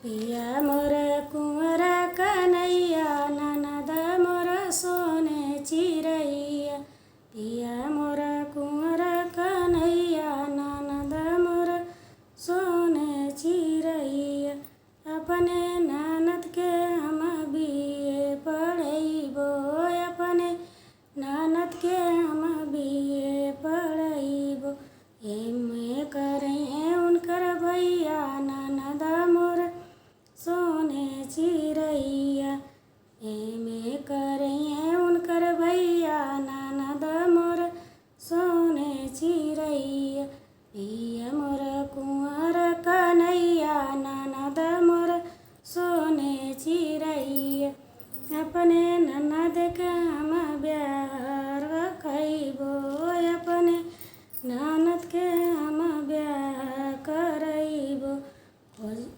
पिया मोर कुंवर कन्हैया ननद मोर सोने चिरैया। पिया मोर कुंवर कन्हैया ननद मोर सोने चिरैया। अपने ननद के हम बीए पढ़ैबो, अपने ननद के हम बीए पढ़ैबो। एमे करे उनकर भैया ननद मोर सोने चिरैया। एमे करे उनकर भैया ननद मोर सोने चिरैया। पिया मोर कुंवर कन्हैया ननद मोर सोने चिरैया। अपने ननद के हम ब्याह रखैबो, अपने ननद के हम ब्याह करैबो।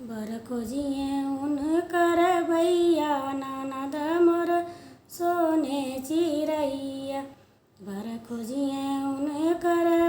बर खोजिए उनकर भैया ननद मोर सोने चिरैया। बर खोजिए उनकर